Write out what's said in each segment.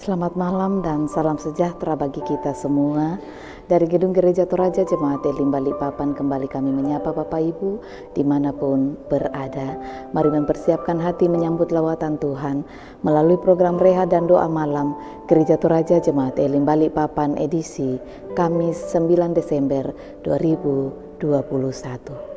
Selamat malam dan salam sejahtera bagi kita semua. Dari Gedung Gereja Toraja Jemaat Elim Balikpapan kembali kami menyapa Bapak Ibu dimanapun berada. Mari mempersiapkan hati menyambut lawatan Tuhan melalui program Rehat dan Doa Malam Gereja Toraja Jemaat Elim Balikpapan edisi Kamis 9 Desember 2021.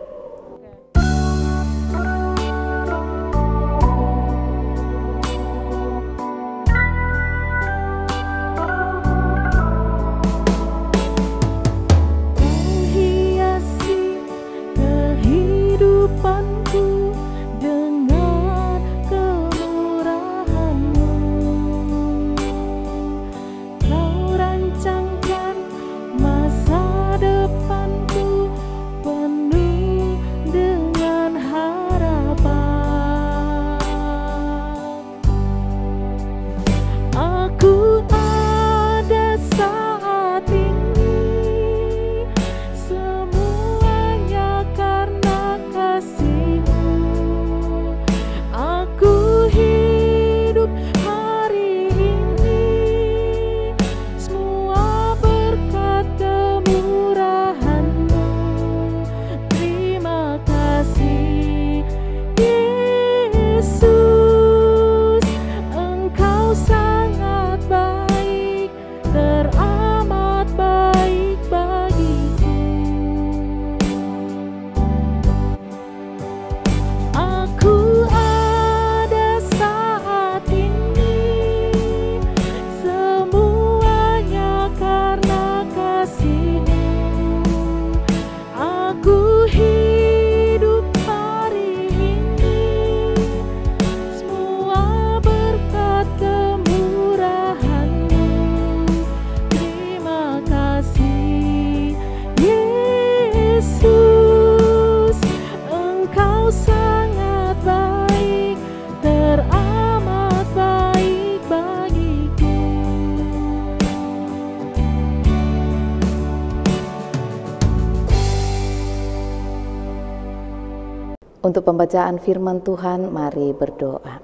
Untuk pembacaan firman Tuhan, mari berdoa.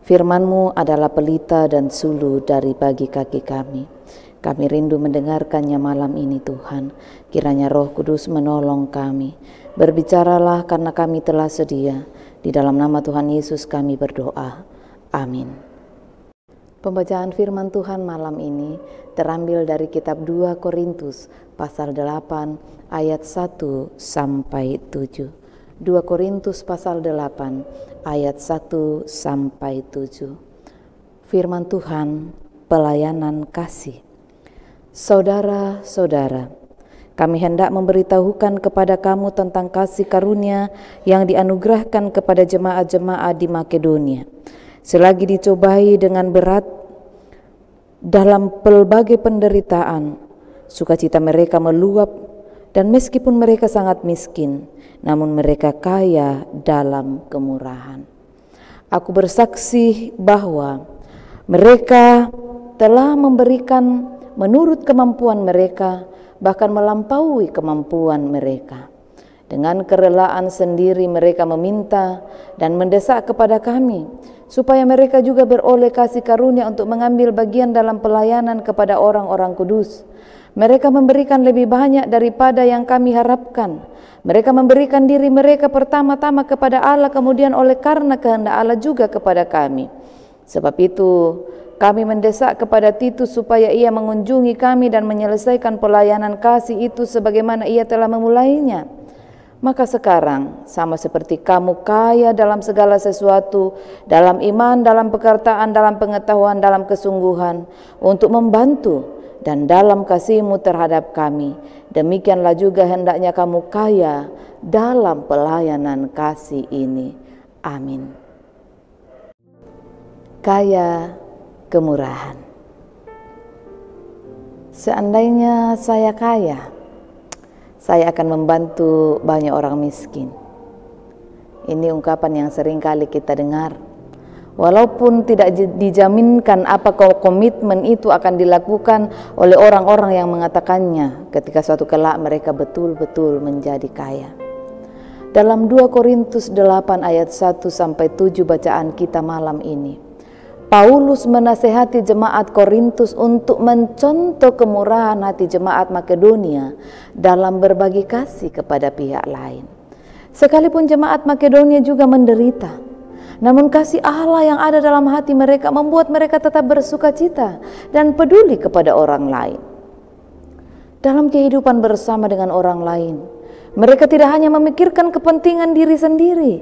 Firman-Mu adalah pelita dan sulu dari bagi kaki kami. Kami rindu mendengarkannya malam ini Tuhan. Kiranya Roh Kudus menolong kami. Berbicaralah karena kami telah sedia. Di dalam nama Tuhan Yesus kami berdoa. Amin. Pembacaan firman Tuhan malam ini terambil dari kitab 2 Korintus pasal 8 ayat 1 sampai 7. 2 Korintus pasal 8 ayat 1 sampai 7. Firman Tuhan, pelayanan kasih. Saudara-saudara, kami hendak memberitahukan kepada kamu tentang kasih karunia yang dianugerahkan kepada jemaat-jemaat di Makedonia. Selagi dicobai dengan berat dalam pelbagai penderitaan, sukacita mereka meluap, dan meskipun mereka sangat miskin, namun mereka kaya dalam kemurahan. Aku bersaksi bahwa mereka telah memberikan menurut kemampuan mereka, bahkan melampaui kemampuan mereka. Dengan kerelaan sendiri mereka meminta dan mendesak kepada kami, supaya mereka juga beroleh kasih karunia untuk mengambil bagian dalam pelayanan kepada orang-orang kudus. Mereka memberikan lebih banyak daripada yang kami harapkan. Mereka memberikan diri mereka pertama-tama kepada Allah, kemudian oleh karena kehendak Allah juga kepada kami. Sebab itu, kami mendesak kepada Titus supaya ia mengunjungi kami dan menyelesaikan pelayanan kasih itu sebagaimana ia telah memulainya. Maka sekarang, sama seperti kamu kaya dalam segala sesuatu, dalam iman, dalam pekerjaan, dalam pengetahuan, dalam kesungguhan, untuk membantu, dan dalam kasih-Mu terhadap kami, demikianlah juga hendaknya kamu kaya dalam pelayanan kasih ini. Amin. Kaya kemurahan. Seandainya saya kaya, saya akan membantu banyak orang miskin. Ini ungkapan yang sering kali kita dengar. Walaupun tidak dijaminkan apakah komitmen itu akan dilakukan oleh orang-orang yang mengatakannya ketika suatu kelak mereka betul-betul menjadi kaya. Dalam 2 Korintus 8 ayat 1 sampai 7 bacaan kita malam ini, Paulus menasehati jemaat Korintus untuk mencontoh kemurahan hati jemaat Makedonia dalam berbagi kasih kepada pihak lain. Sekalipun jemaat Makedonia juga menderita, namun kasih Allah yang ada dalam hati mereka membuat mereka tetap bersukacita dan peduli kepada orang lain. Dalam kehidupan bersama dengan orang lain, mereka tidak hanya memikirkan kepentingan diri sendiri,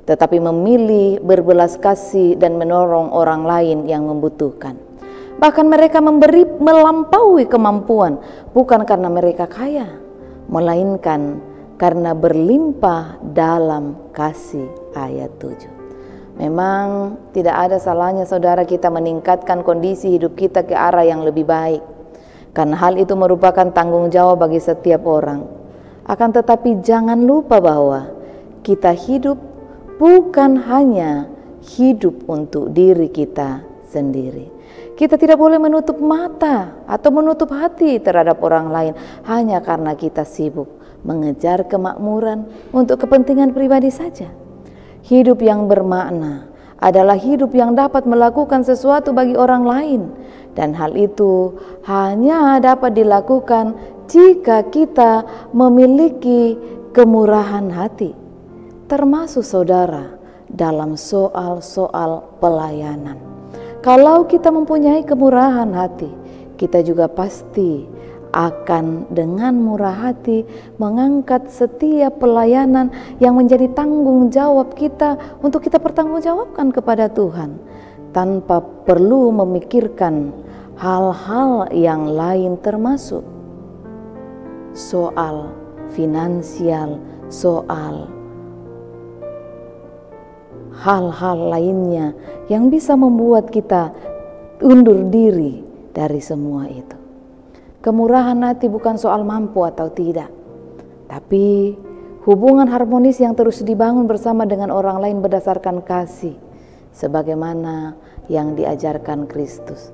tetapi memilih berbelas kasih dan menolong orang lain yang membutuhkan. Bahkan mereka memberi melampaui kemampuan, bukan karena mereka kaya, melainkan karena berlimpah dalam kasih. Ayat 7. Memang tidak ada salahnya saudara kita meningkatkan kondisi hidup kita ke arah yang lebih baik, karena hal itu merupakan tanggung jawab bagi setiap orang. Akan tetapi jangan lupa bahwa kita hidup bukan hanya hidup untuk diri kita sendiri. Kita tidak boleh menutup mata atau menutup hati terhadap orang lain hanya karena kita sibuk mengejar kemakmuran untuk kepentingan pribadi saja. Hidup yang bermakna adalah hidup yang dapat melakukan sesuatu bagi orang lain, dan hal itu hanya dapat dilakukan jika kita memiliki kemurahan hati, termasuk saudara dalam soal-soal pelayanan. Kalau kita mempunyai kemurahan hati, kita juga pasti akan dengan murah hati mengangkat setiap pelayanan yang menjadi tanggung jawab kita untuk kita pertanggungjawabkan kepada Tuhan, tanpa perlu memikirkan hal-hal yang lain, termasuk soal finansial, soal hal-hal lainnya yang bisa membuat kita undur diri dari semua itu. Kemurahan hati bukan soal mampu atau tidak, tapi hubungan harmonis yang terus dibangun bersama dengan orang lain berdasarkan kasih, sebagaimana yang diajarkan Kristus.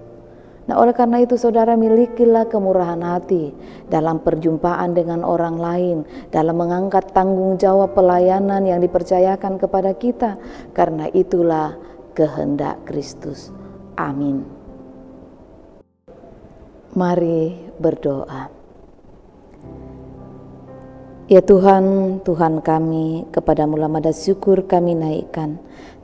Nah, oleh karena itu saudara, milikilah kemurahan hati dalam perjumpaan dengan orang lain, dalam mengangkat tanggung jawab pelayanan yang dipercayakan kepada kita, karena itulah kehendak Kristus. Amin. Mari berdoa. Ya Tuhan, Tuhan kami, kepadamu lamada syukur kami naikkan.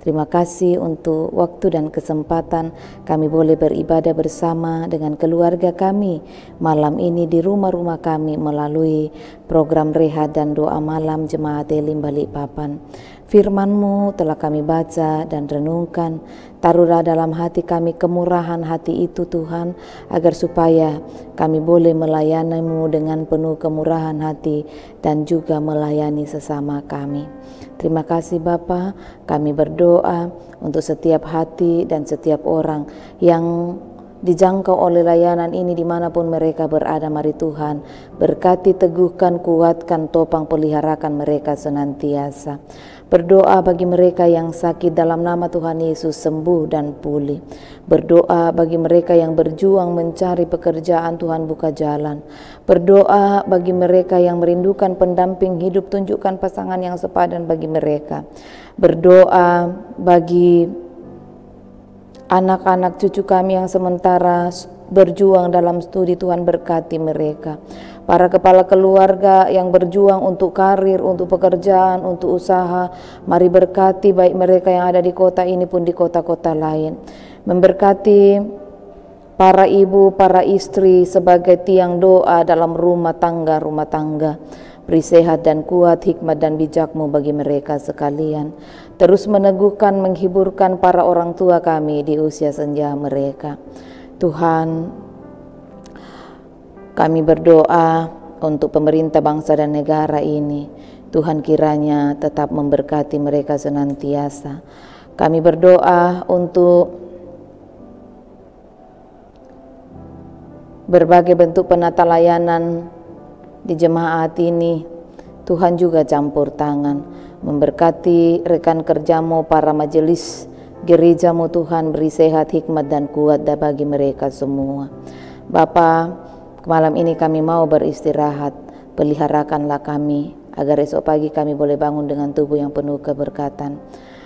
Terima kasih untuk waktu dan kesempatan kami boleh beribadah bersama dengan keluarga kami malam ini di rumah-rumah kami melalui program rehat dan doa malam Jemaat Elim Balikpapan. Firman-Mu telah kami baca dan renungkan. Taruhlah dalam hati kami kemurahan hati itu Tuhan, agar supaya kami boleh melayani-Mu dengan penuh kemurahan hati dan juga melayani sesama kami. Terima kasih Bapa, kami berdoa untuk setiap hati dan setiap orang yang dijangkau oleh layanan ini dimanapun mereka berada. Mari Tuhan berkati, teguhkan, kuatkan, topang, peliharakan mereka senantiasa. Berdoa bagi mereka yang sakit, dalam nama Tuhan Yesus sembuh dan pulih. Berdoa bagi mereka yang berjuang mencari pekerjaan, Tuhan buka jalan. Berdoa bagi mereka yang merindukan pendamping hidup, tunjukkan pasangan yang sepadan bagi mereka. Berdoa bagi anak-anak cucu kami yang sementara berjuang dalam studi, Tuhan berkati mereka. Para kepala keluarga yang berjuang untuk karir, untuk pekerjaan, untuk usaha, mari berkati baik mereka yang ada di kota ini pun di kota-kota lain. Memberkati para ibu, para istri sebagai tiang doa dalam rumah tangga. Beri sehat dan kuat, hikmat dan bijak-Mu bagi mereka sekalian. Terus meneguhkan, menghiburkan para orang tua kami di usia senja mereka. Tuhan, kami berdoa untuk pemerintah bangsa dan negara ini. Tuhan kiranya tetap memberkati mereka senantiasa. Kami berdoa untuk berbagai bentuk penata layanan di jemaat ini. Tuhan juga campur tangan, memberkati rekan kerja-Mu, para majelis gereja-Mu. Tuhan beri sehat, hikmat dan kuat bagi mereka semua. Bapa, malam ini kami mau beristirahat. Peliharakanlah kami agar esok pagi kami boleh bangun dengan tubuh yang penuh keberkatan.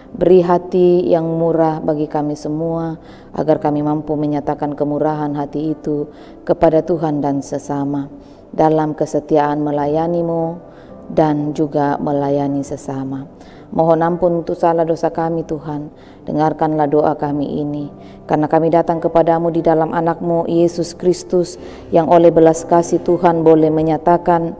Beri hati yang murah bagi kami semua, agar kami mampu menyatakan kemurahan hati itu kepada Tuhan dan sesama, dalam kesetiaan melayani-Mu dan juga melayani sesama. Mohon ampun untuk salah dosa kami Tuhan, dengarkanlah doa kami ini, karena kami datang kepadamu di dalam anak-Mu Yesus Kristus, yang oleh belas kasih Tuhan boleh menyatakan,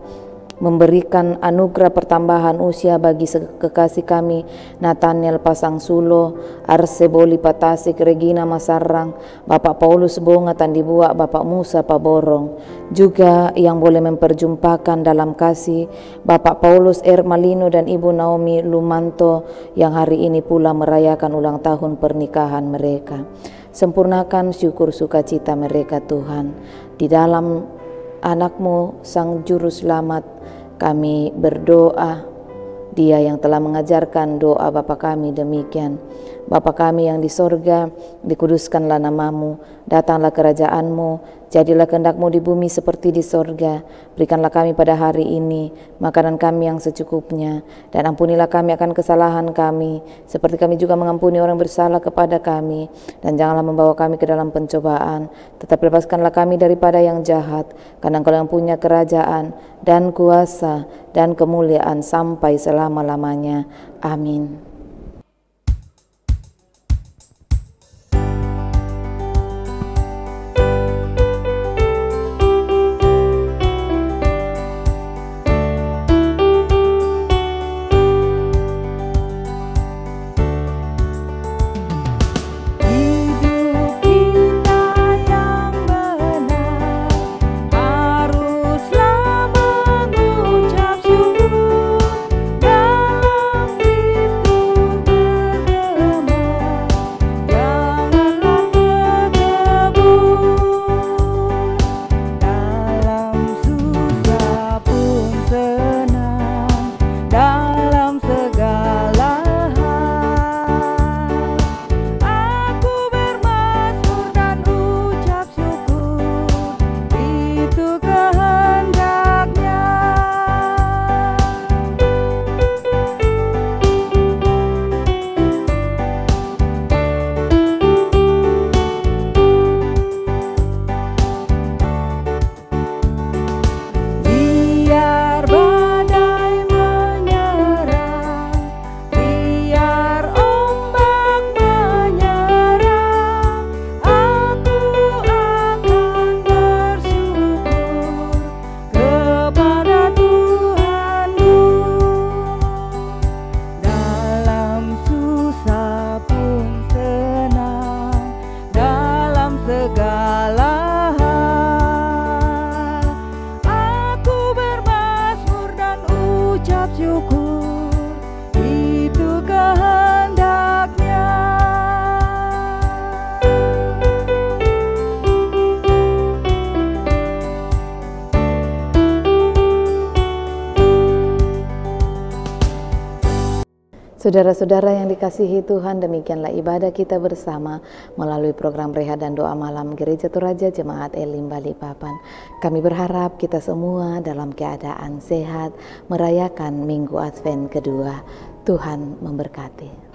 memberikan anugerah pertambahan usia bagi kekasih kami Nathaniel Pasang Sulo, Arseboli Patasik, Regina Masarang, Bapak Paulus Bonga Tandibuak, Bapak Musa Paborong, juga yang boleh memperjumpakan dalam kasih Bapak Paulus Malino dan Ibu Naomi Lumanto yang hari ini pula merayakan ulang tahun pernikahan mereka. Sempurnakan syukur sukacita mereka Tuhan. Di dalam anak-Mu Sang Juru Selamat kami berdoa, Dia yang telah mengajarkan doa Bapa kami demikian: Bapa kami yang di sorga, dikuduskanlah nama-Mu, datanglah kerajaan-Mu, jadilah kehendak-Mu di bumi seperti di sorga. Berikanlah kami pada hari ini makanan kami yang secukupnya, dan ampunilah kami akan kesalahan kami, seperti kami juga mengampuni orang bersalah kepada kami. Dan janganlah membawa kami ke dalam pencobaan, tetapi lepaskanlah kami daripada yang jahat, karena Engkau yang punya kerajaan dan kuasa dan kemuliaan sampai selama-lamanya. Amin. Saudara-saudara yang dikasihi Tuhan, demikianlah ibadah kita bersama melalui program Rehat dan Doa Malam Gereja Toraja Jemaat Elim Balikpapan. Kami berharap kita semua dalam keadaan sehat merayakan Minggu Advent kedua. Tuhan memberkati.